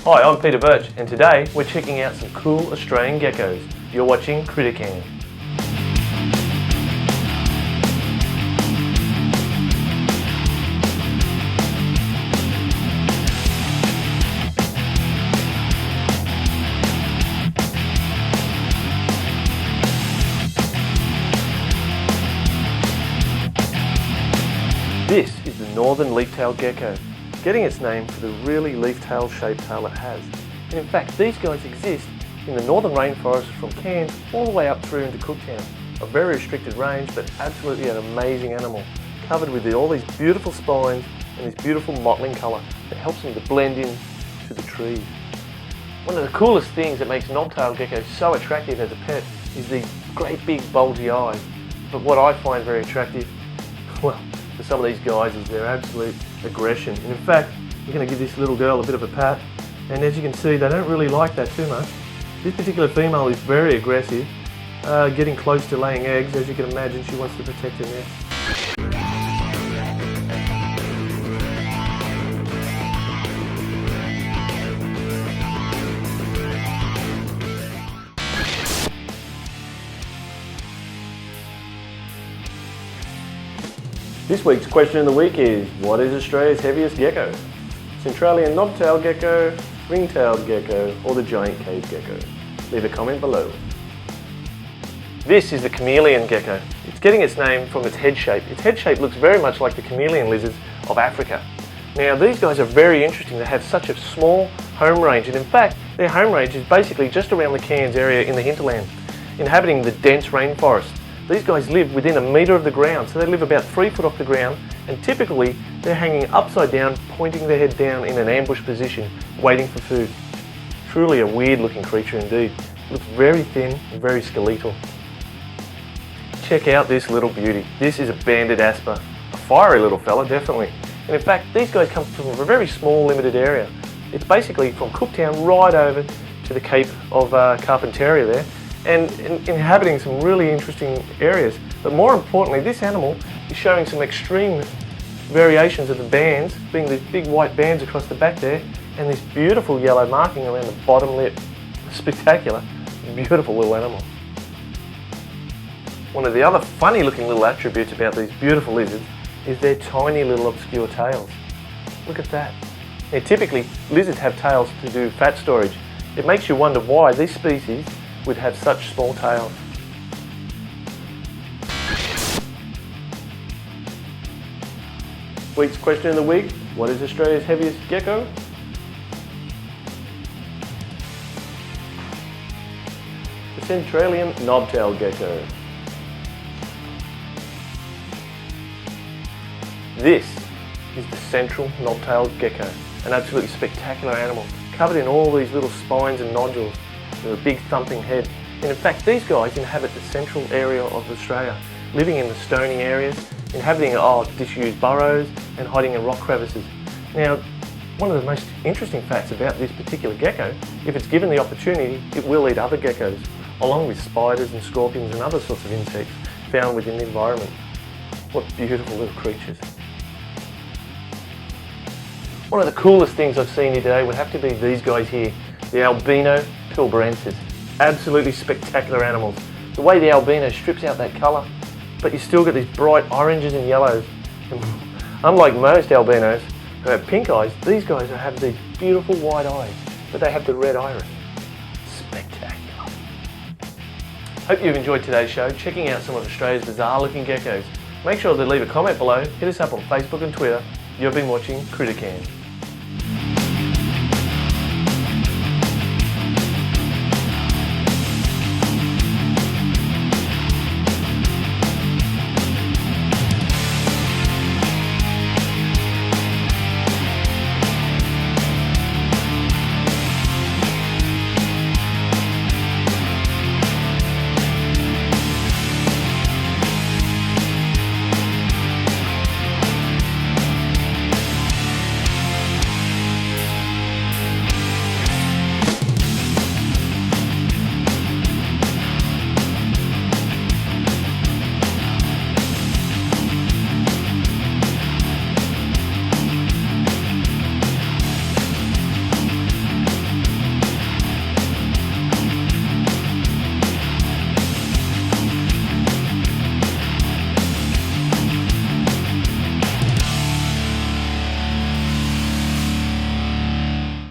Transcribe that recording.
Hi, I'm Peter Birch, and today we're checking out some cool Australian geckos. You're watching CrittaCam. This is the northern leaf-tailed gecko, getting its name for the really leaf-tailed shaped tail it has. And in fact, these guys exist in the northern rainforest from Cairns all the way up through into Cooktown. A very restricted range, but absolutely an amazing animal, covered with all these beautiful spines and this beautiful mottling colour that helps them to blend in to the trees. One of the coolest things that makes knob-tailed geckos so attractive as a pet is these great big bulgy eyes. But what I find very attractive, well, for some of these guys is their absolute aggression. And in fact, we're going to give this little girl a bit of a pat, and as you can see, they don't really like that too much. This particular female is very aggressive, getting close to laying eggs. As you can imagine, she wants to protect her nest. This week's question of the week is, what is Australia's heaviest gecko? Centralian knob-tailed gecko, ring-tailed gecko, or the giant cave gecko? Leave a comment below. This is the chameleon gecko. It's getting its name from its head shape. Its head shape looks very much like the chameleon lizards of Africa. Now these guys are very interesting to have such a small home range, and in fact their home range is basically just around the Cairns area in the hinterland, inhabiting the dense rainforest. These guys live within a metre of the ground, so they live about 3 foot off the ground, and typically they're hanging upside down, pointing their head down in an ambush position, waiting for food. Truly a weird looking creature indeed. Looks very thin and very skeletal. Check out this little beauty. This is a banded asper. A fiery little fella, definitely. And in fact, these guys come from a very small limited area. It's basically from Cooktown right over to the Cape of Carpentaria there, and inhabiting some really interesting areas. But more importantly, this animal is showing some extreme variations of the bands, being these big white bands across the back there, and this beautiful yellow marking around the bottom lip. Spectacular, beautiful little animal. One of the other funny looking little attributes about these beautiful lizards is their tiny little obscure tails. Look at that. Now, typically, lizards have tails to do fat storage. It makes you wonder why this species would have such small tails. Week's question of the week, what is Australia's heaviest gecko? The Centralian knob-tailed gecko. This is the central knob-tailed gecko, an absolutely spectacular animal, covered in all these little spines and nodules, with a big thumping head. And in fact, these guys inhabit the central area of Australia, living in the stony areas, inhabiting disused burrows and hiding in rock crevices. Now, one of the most interesting facts about this particular gecko, if it's given the opportunity, it will eat other geckos, along with spiders and scorpions and other sorts of insects found within the environment. What beautiful little creatures. One of the coolest things I've seen here today would have to be these guys here, the albino pilbrensis. Absolutely spectacular animals. The way the albino strips out that colour, but you still get these bright oranges and yellows. And unlike most albinos who have pink eyes, these guys have these beautiful white eyes, but they have the red iris. Spectacular. Hope you've enjoyed today's show, checking out some of Australia's bizarre looking geckos. Make sure to leave a comment below, hit us up on Facebook and Twitter. You've been watching CrittaCam.